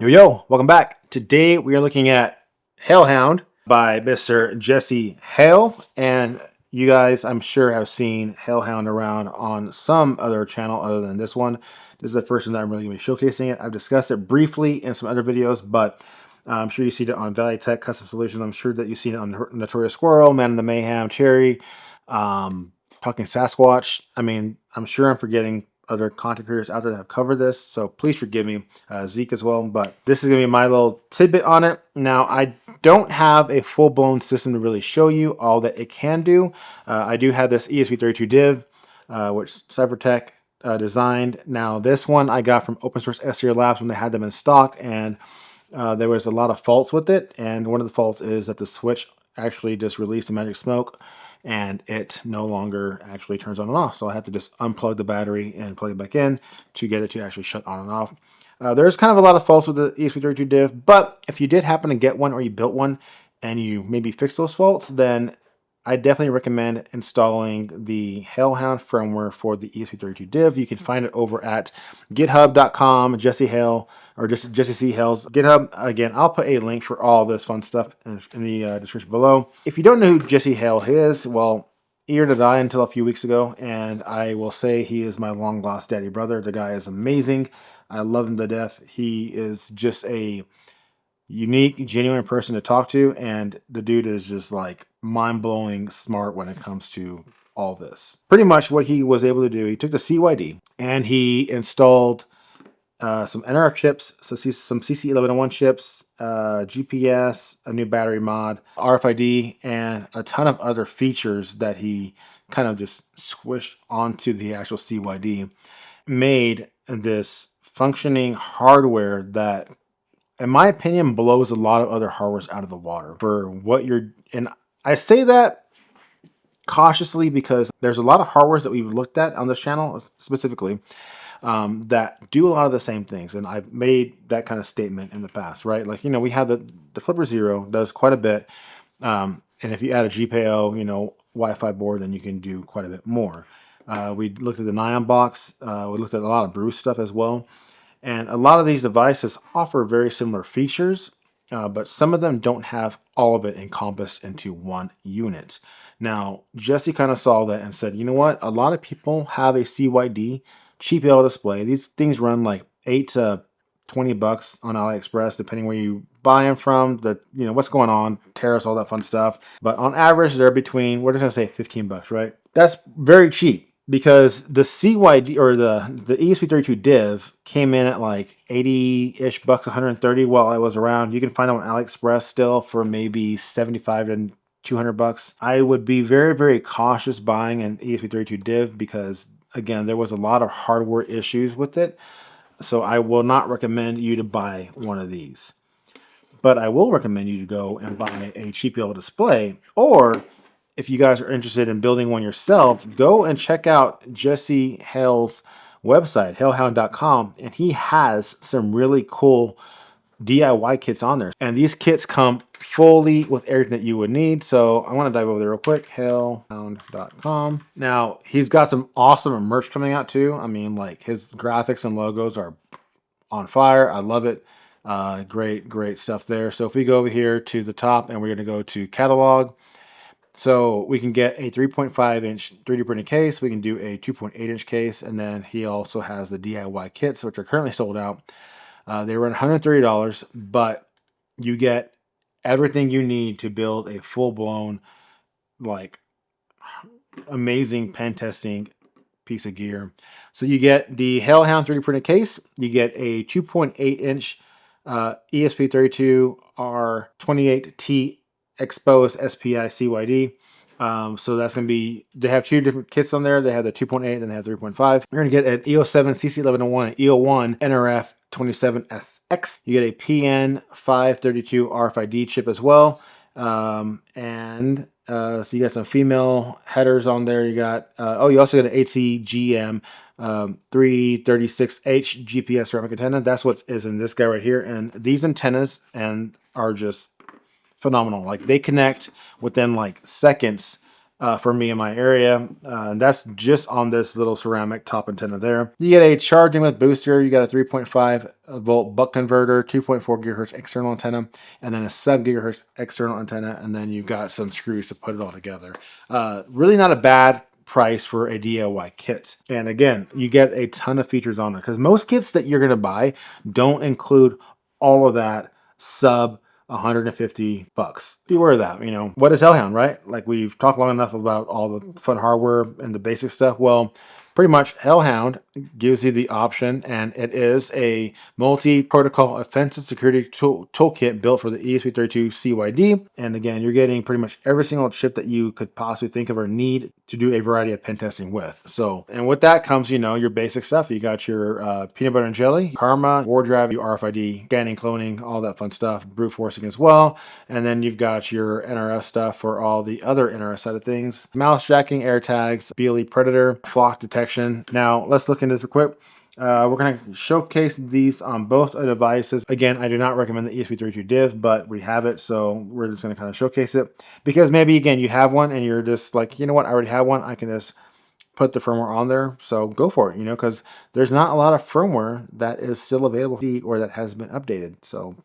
Yo, welcome back. Today we are looking at Hellhound by Mr. Jesse Hale. And you guys, I'm sure, have seen Hellhound around on some other channel other than this one. This is the first time that I'm really going to be showcasing it. I've discussed it briefly in some other videos, but I'm sure you've seen it on Valley Tech Custom Solutions. I'm sure that you've seen it on Notorious Squirrel, Man in the Mayhem, Cherry, Talking Sasquatch. I mean, I'm sure I'm forgetting other content creators out there that have covered this, so please forgive me, Zeke as well, but this is going to be my little tidbit on it. Now, I don't have a full-blown system to really show you all that it can do. I do have this ESP32 div, which Cybertech designed. Now, this one I got from Open Source SCR Labs when they had them in stock, and there was a lot of faults with it, and one of the faults is that the switch actually just released a magic smoke and it no longer actually turns on and off. So I had to just unplug the battery and plug it back in to get it to actually shut on and off. There's kind of a lot of faults with the ESP32 div, but if you did happen to get one or you built one and you maybe fix those faults, then I definitely recommend installing the HaleHound firmware for the ESP32 div. You can find it over at github.com, Jesse Hale, or just Jesse C. Hale's GitHub. Again, I'll put a link for all this fun stuff in the description below. If you don't know who Jesse Hale is, well, eager to die until a few weeks ago, and I will say he is my long lost daddy brother. The guy is amazing. I love him to death. He is just a unique, genuine person to talk to, and the dude is just like mind-blowing smart when it comes to all this. Pretty much what he was able to do, he took the CYD and he installed some NRF chips, so some CC1101 chips, GPS, a new battery mod, RFID, and a ton of other features that he kind of just squished onto the actual CYD, made this functioning hardware that, in my opinion, blows a lot of other hardwares out of the water for what you're. And I say that cautiously because there's a lot of hardwares that we've looked at on this channel specifically that do a lot of the same things. And I've made that kind of statement in the past, right? Like, we have the Flipper Zero does quite a bit. And if you add a GPIO, Wi-Fi board, then you can do quite a bit more. We looked at the Nyan box. We looked at a lot of Bruce stuff as well. And a lot of these devices offer very similar features, but some of them don't have all of it encompassed into one unit. Now, Jesse kind of saw that and said, you know what? A lot of people have a CYD cheap LED display. These things run like $8 to $20 on AliExpress, depending where you buy them from, what's going on, tariffs, all that fun stuff. But on average, they're between, we're just gonna say $15, right? That's very cheap. Because the CYD or the ESP32 div came in at like 80-ish bucks, 130 while I was around. You can find them on AliExpress still for maybe 75 to 200 bucks. I would be very, very cautious buying an ESP32 div because, again, there was a lot of hardware issues with it. So I will not recommend you to buy one of these. But I will recommend you to go and buy a cheap LED display, or if you guys are interested in building one yourself, go and check out Jesse Hale's website, halehound.com, and he has some really cool DIY kits on there. And these kits come fully with everything that you would need. So I want to dive over there real quick, halehound.com. Now, he's got some awesome merch coming out too. I mean, like, his graphics and logos are on fire. I love it. Great stuff there. So if we go over here to the top and we're going to go to catalog, so we can get a 3.5-inch 3D printed case. We can do a 2.8-inch case. And then he also has the DIY kits, which are currently sold out. They run $130, but you get everything you need to build a full-blown, like, amazing pen testing piece of gear. So you get the HaleHound 3D printed case. You get a 2.8-inch ESP32R28T exposed SPI CYD. So that's going to be, they have two different kits on there. They have the 2.8 and they have 3.5. You're going to get an EO7 CC1101 and EO1 NRF 27SX. You get a PN532 RFID chip as well. So you got some female headers on there. You got, you also got an ATGM 336H GPS ceramic antenna. That's what is in this guy right here. And these antennas are just phenomenal. Like, they connect within like seconds for me in my area. And that's just on this little ceramic top antenna there. You get a charging with booster. You got a 3.5 volt buck converter, 2.4 gigahertz external antenna, and then a sub gigahertz external antenna. And then you've got some screws to put it all together. Really not a bad price for a DIY kit. And again, you get a ton of features on it because most kits that you're going to buy don't include all of that sub $150. Beware of that. You know, what is Hellhound, right? Like, we've talked long enough about all the fun hardware and the basic stuff. Well, pretty much Hellhound gives you the option, and it is a multi-protocol offensive security toolkit built for the ESP32 CYD. And again, you're getting pretty much every single chip that you could possibly think of or need to do a variety of pen testing with. So, and with that comes, you know, your basic stuff. You got your peanut butter and jelly, Karma, war drive, your RFID, scanning, cloning, all that fun stuff, brute forcing as well. And then you've got your NRS stuff for all the other NRS side of things, mouse jacking, air tags, BLE predator, flock detection. Now let's look into this real quick. We're going to showcase these on both devices. Again, I do not recommend the ESP32 div, but we have it, so we're just going to kind of showcase it. Because maybe, again, you have one and you're just like, you know what, I already have one. I can just put the firmware on there, so go for it, you know, because there's not a lot of firmware that is still available or that has been updated. So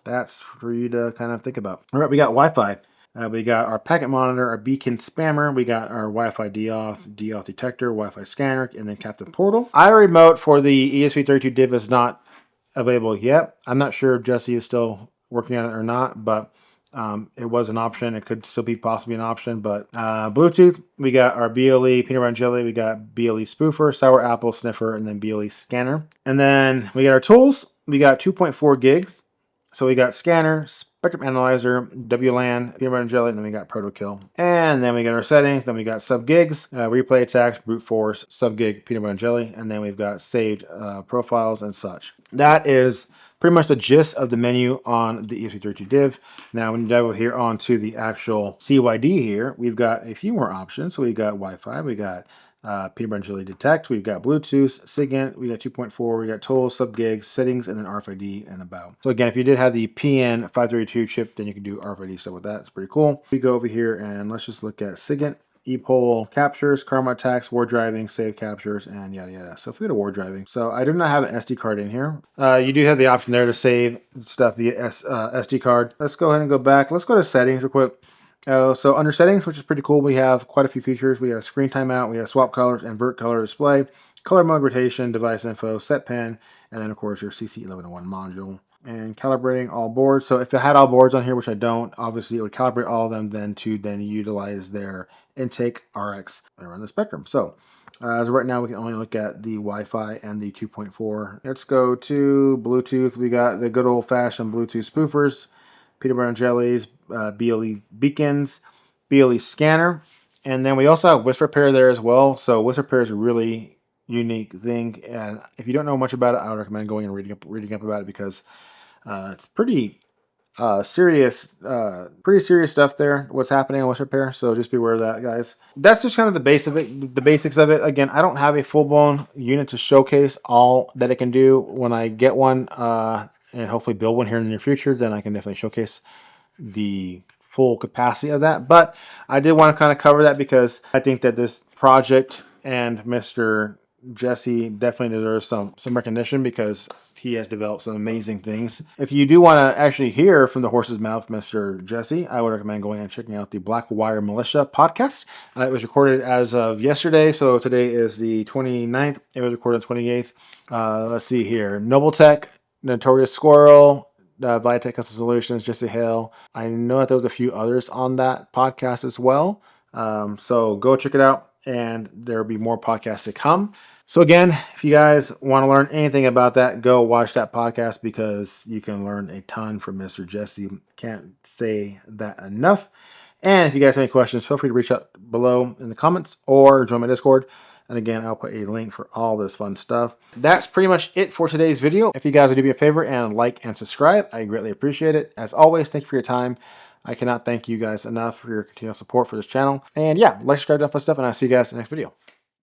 that's for you to kind of think about. All right, we got Wi-Fi. We got our packet monitor, our beacon spammer. We got our Wi-Fi DOF detector, Wi-Fi scanner, and then captive portal. iRemote for the ESP32 div is not available yet. I'm not sure if Jesse is still working on it or not, but it was an option. It could still be possibly an option, but Bluetooth, we got our BLE peanut butter and jelly. We got BLE spoofer, sour apple sniffer, and then BLE scanner. And then we got our tools. We got 2.4 gigs. So we got scanner, spectrum analyzer, WLAN, peanut butter and jelly, and then we got protokill. And then we got our settings, then we got sub gigs, replay attacks, brute force, sub gig, peanut butter and jelly, and then we've got saved profiles and such. That is pretty much the gist of the menu on the ESP32 div. Now, when you dive over here onto the actual CYD here, we've got a few more options. So we've got Wi-Fi, we got peanut butter and jelly detect, we've got Bluetooth, SIGINT, we got 2.4, we got tools, sub gigs, settings, and then RFID and about. So again, if you did have the PN532 chip, then you can do RFID stuff with that. It's pretty cool. We go over here and let's just look at SIGINT, ePol captures, Karma attacks, war driving, save captures, and yada yada. So if we go to war driving, so I do not have an SD card in here. You do have the option there to save stuff via SD card. Let's go ahead and go back. Let's go to settings real quick. So under settings, which is pretty cool, we have quite a few features. We have screen timeout, we have swap colors, invert color display, color mode rotation, device info, set pen, and then of course your CC1101 module. And calibrating all boards. So if I had all boards on here, which I don't, obviously it would calibrate all of them then to utilize their intake RX around the spectrum. So as of right now, we can only look at the Wi-Fi and the 2.4. Let's go to Bluetooth. We got the good old-fashioned Bluetooth spoofers, peanut butter and jellies, BLE beacons, BLE scanner, and then we also have whisper pair there as well. So whisper pair is a really unique thing, and if you don't know much about it, I would recommend going and reading up about it because it's pretty serious stuff there. What's happening on whisper pair? So just be aware of that, guys. That's just kind of the basics of it. Again, I don't have a full-blown unit to showcase all that it can do. When I get one, and hopefully build one here in the near future, then I can definitely showcase the full capacity of that. But I did want to kind of cover that because I think that this project and Mr. Jesse definitely deserves some recognition because he has developed some amazing things. If you do want to actually hear from the horse's mouth, Mr. Jesse, I would recommend going and checking out the Black Wire Militia podcast. It was recorded as of yesterday, so today is the 29th. It was recorded on the 28th. Let's see here. Noble Tech, Notorious Squirrel, Viatech Custom Solutions, Jesse Hale. I know that there was a few others on that podcast as well. So go check it out, and there will be more podcasts to come. So again, if you guys want to learn anything about that, go watch that podcast because you can learn a ton from Mr. Jesse. Can't say that enough. And if you guys have any questions, feel free to reach out below in the comments or join my Discord. And again, I'll put a link for all this fun stuff. That's pretty much it for today's video. If you guys would do me a favor and like and subscribe, I greatly appreciate it. As always, thank you for your time. I cannot thank you guys enough for your continual support for this channel. And yeah, like, subscribe, that fun stuff, and I'll see you guys in the next video.